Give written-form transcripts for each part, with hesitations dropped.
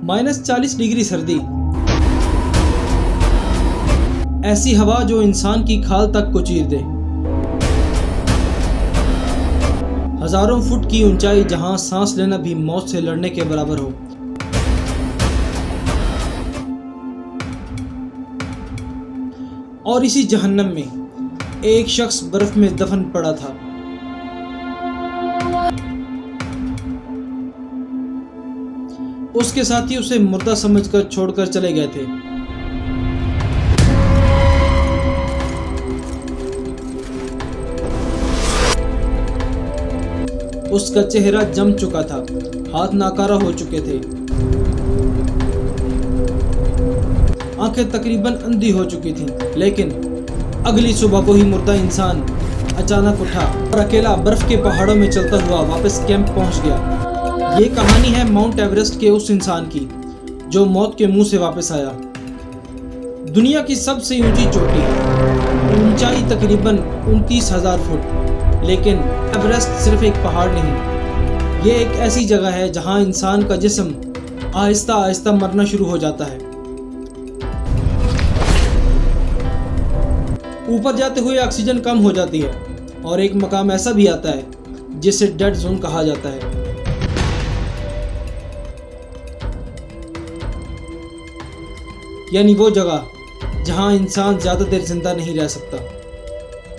-40 degree सर्दी, ऐसी हवा जो इंसान की खाल तक को चीर दे। हजारों फुट की ऊंचाई जहां सांस लेना भी मौत से लड़ने के बराबर हो। और इसी जहन्नम में एक शख्स बर्फ में दफन पड़ा था। उसके साथी उसे मुर्दा समझकर छोड़कर चले गए थे। उसका चेहरा जम चुका था, हाथ नाकारा हो चुके थे, आंखें तकरीबन अंधी हो चुकी थीं। लेकिन अगली सुबह वही मुर्दा इंसान अचानक उठा और अकेला बर्फ के पहाड़ों में चलता हुआ वापस कैंप पहुंच गया। ये कहानी है माउंट एवरेस्ट के उस इंसान की जो मौत के मुंह से वापस आया। दुनिया की सबसे ऊंची चोटी, ऊंचाई तकरीबन 29,000 फुट। लेकिन एवरेस्ट सिर्फ एक पहाड़ नहीं, ये एक ऐसी जगह है जहां इंसान का जिस्म आहिस्ता आहिस्ता मरना शुरू हो जाता है। ऊपर जाते हुए ऑक्सीजन कम हो जाती है और एक मकाम ऐसा भी आता है जिसे डेड जोन कहा जाता है। यानी वो जगह जहां इंसान ज्यादा देर जिंदा नहीं रह सकता।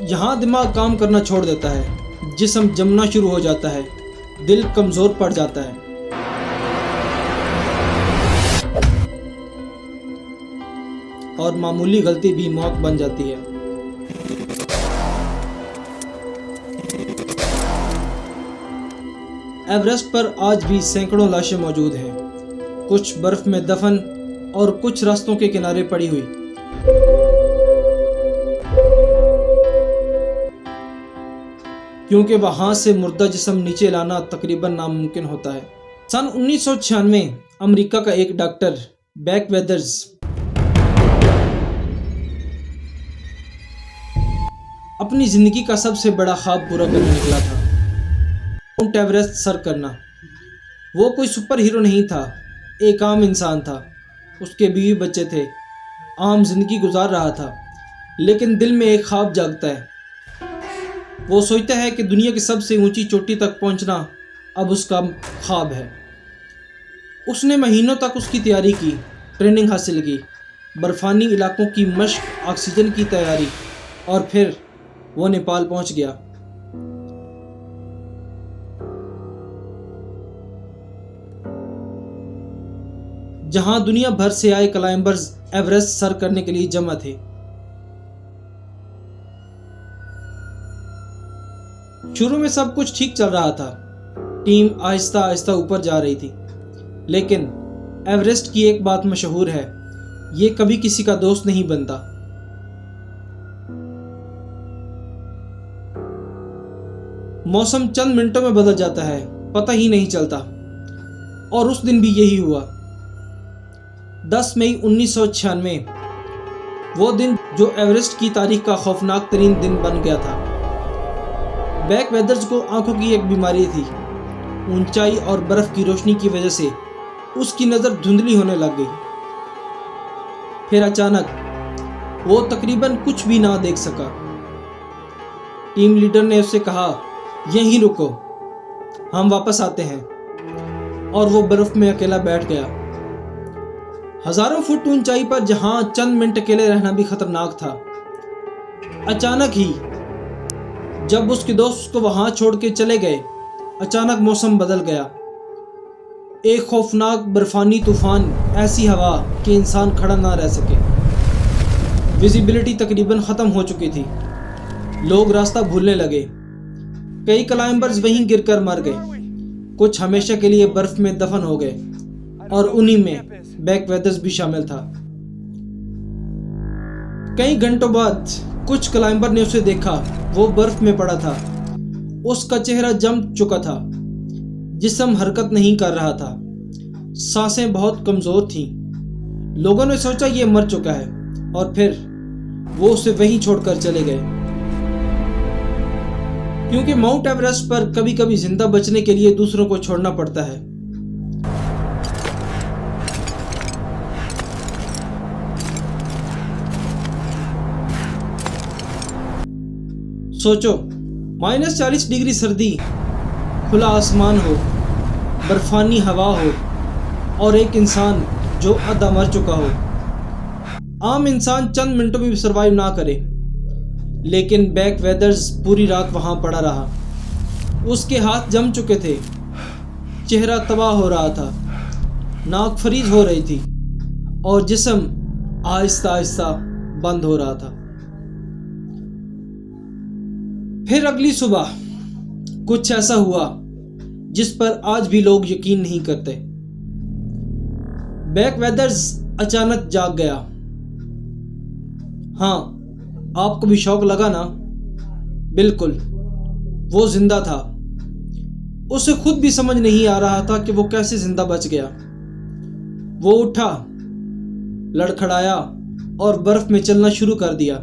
यहाँ दिमाग काम करना छोड़ देता है, जिस्म जमना शुरू हो जाता है, दिल कमजोर पड़ जाता है। और मामूली गलती भी मौत बन जाती है। एवरेस्ट पर आज भी सैकड़ों लाशें मौजूद हैं, कुछ बर्फ में दफन और कुछ रास्तों के किनारे पड़ी हुई। क्योंकि वहां से मुर्दा जिस्म नीचे लाना तकरीबन नामुमकिन होता है। सन 1996 अमेरिका का एक डॉक्टर बैक वेदर्स अपनी जिंदगी का सबसे बड़ा ख्वाब पूरा करने निकला था, माउंट एवरेस्ट सर करना। वो कोई सुपर हीरो नहीं था, एक आम इंसान था। उसके बीवी बच्चे थे, आम जिंदगी गुजार रहा था। लेकिन दिल में एक ख्वाब जागता है। वो सोचता है कि दुनिया की सबसे ऊंची चोटी तक पहुंचना अब उसका ख्वाब है। उसने महीनों तक उसकी तैयारी की, ट्रेनिंग हासिल की, बर्फानी इलाकों की मशक, ऑक्सीजन की तैयारी, और फिर वो नेपाल पहुंच गया। जहां दुनिया भर से आए क्लाइंबर्स एवरेस्ट सर करने के लिए जमा थे। शुरू में सब कुछ ठीक चल रहा था, टीम आहिस्ता आहिस्ता ऊपर जा रही थी। लेकिन एवरेस्ट की एक बात मशहूर है, ये कभी किसी का दोस्त नहीं बनता। मौसम चंद मिनटों में बदल जाता है, पता ही नहीं चलता। और उस दिन भी यही हुआ। 10 मई 1996, वो दिन जो एवरेस्ट की तारीख का खौफनाक तरीन दिन बन गया था। बैक वेदर्स को आंखों की एक बीमारी थी। ऊंचाई और बर्फ की रोशनी की वजह से उसकी नज़र धुंधली होने लग गई। फिर अचानक वो तकरीबन कुछ भी ना देख सका। टीम लीडर ने उससे कहा, यहीं रुको, हम वापस आते हैं। और वो बर्फ में अकेला बैठ गया। हजारों फुट ऊंचाई पर जहां चंद मिनट अकेले रहना भी खतरनाक था। अचानक ही जब उसके दोस्त उसको वहां छोड़ के चले गए, अचानक मौसम बदल गया। एक खौफनाक बर्फानी तूफान, ऐसी हवा कि इंसान खड़ा ना रह सके। विजिबिलिटी तकरीबन ख़त्म हो चुकी थी। लोग रास्ता भूलने लगे। कई क्लाइंबर्स वहीं गिरकर मर गए, कुछ हमेशा के लिए बर्फ में दफन हो गए, और उन्हीं में बैक वेदर्स भी शामिल था। कई घंटों बाद कुछ क्लाइंबर ने उसे देखा। वो बर्फ में पड़ा था, उसका चेहरा जम चुका था, जिस्म हरकत नहीं कर रहा था, सांसें बहुत कमजोर थीं। लोगों ने सोचा ये मर चुका है, और फिर वो उसे वहीं छोड़कर चले गए। क्योंकि माउंट एवरेस्ट पर कभी कभी जिंदा बचने के लिए दूसरों को छोड़ना पड़ता है। सोचो, -40 डिग्री सर्दी, खुला आसमान हो, बर्फानी हवा हो और एक इंसान जो आधा मर चुका हो। आम इंसान चंद मिनटों में भी सरवाइव ना करे, लेकिन बैक वेदर्स पूरी रात वहां पड़ा रहा। उसके हाथ जम चुके थे, चेहरा तबाह हो रहा था, नाक फ्रीज हो रही थी और जिस्म आहिस्ता आहिस्ता बंद हो रहा था। फिर अगली सुबह कुछ ऐसा हुआ जिस पर आज भी लोग यकीन नहीं करते। बैक वेदर्स अचानक जाग गया। हाँ, आपको भी शौक लगा ना? बिल्कुल, वो जिंदा था। उसे खुद भी समझ नहीं आ रहा था कि वो कैसे जिंदा बच गया। वो उठा, लड़खड़ाया और बर्फ में चलना शुरू कर दिया।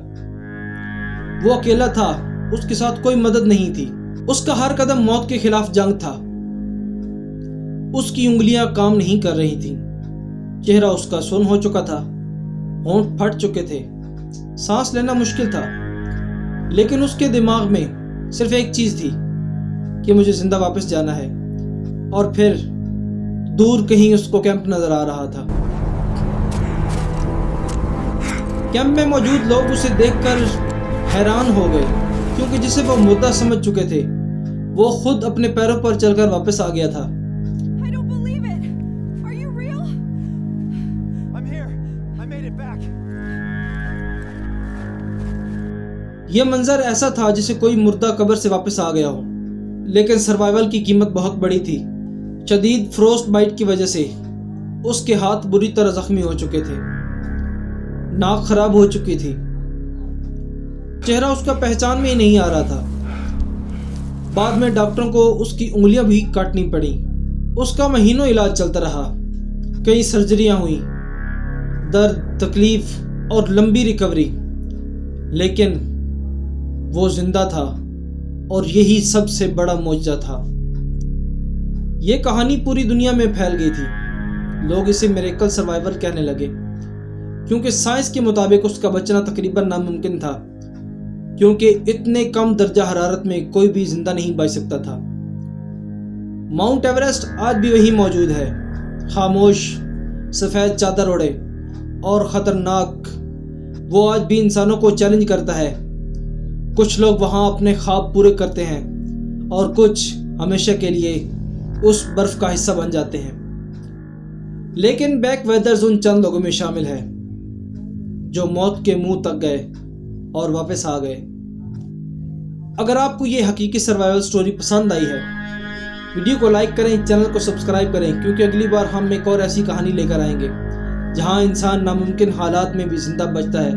वो अकेला था, उसके साथ कोई मदद नहीं थी। उसका हर कदम मौत के खिलाफ जंग था। उसकी उंगलियां काम नहीं कर रही थीं। चेहरा उसका सुन्न हो चुका था, होंठ फट चुके थे, सांस लेना मुश्किल था। लेकिन उसके दिमाग में सिर्फ एक चीज थी कि मुझे जिंदा वापस जाना है। और फिर दूर कहीं उसको कैंप नजर आ रहा था। कैंप में मौजूद लोग उसे देखकर हैरान हो गए, क्योंकि जिसे वो मुर्दा समझ चुके थे वो खुद अपने पैरों पर चलकर वापस आ गया था। I don't believe it. Are you real? I'm here. I made it back. यह मंजर ऐसा था जैसे कोई मुर्दा कब्र से वापस आ गया हो, लेकिन सर्वाइवल की कीमत बहुत बड़ी थी। शदीद फ्रोस्ट बाइट की वजह से उसके हाथ बुरी तरह जख्मी हो चुके थे, नाक खराब हो चुकी थी, चेहरा उसका पहचान में ही नहीं आ रहा था। बाद में डॉक्टरों को उसकी उंगलियां भी काटनी पड़ी। उसका महीनों इलाज चलता रहा, कई सर्जरियां हुई, दर्द, तकलीफ और लंबी रिकवरी, लेकिन वो जिंदा था और यही सबसे बड़ा मौजज़ा था। ये कहानी पूरी दुनिया में फैल गई थी। लोग इसे मिरेकल सर्वाइवल कहने लगे, क्योंकि साइंस के मुताबिक उसका बचना तकरीबन नामुमकिन था, क्योंकि इतने कम दर्जा हरारत में कोई भी जिंदा नहीं बच सकता था। माउंट एवरेस्ट आज भी वही मौजूद है, खामोश, सफ़ेद चादर ओढ़े और ख़तरनाक। वो आज भी इंसानों को चैलेंज करता है। कुछ लोग वहाँ अपने ख्वाब पूरे करते हैं और कुछ हमेशा के लिए उस बर्फ का हिस्सा बन जाते हैं। लेकिन बैक वेदर्स उन चंद लोगों में शामिल है जो मौत के मुंह तक गए और वापस आ गए। अगर आपको ये हकीकी सर्वाइवल स्टोरी पसंद आई है, वीडियो को लाइक करें, चैनल को सब्सक्राइब करें, क्योंकि अगली बार हम एक और ऐसी कहानी लेकर आएंगे जहां इंसान नामुमकिन हालात में भी जिंदा बचता है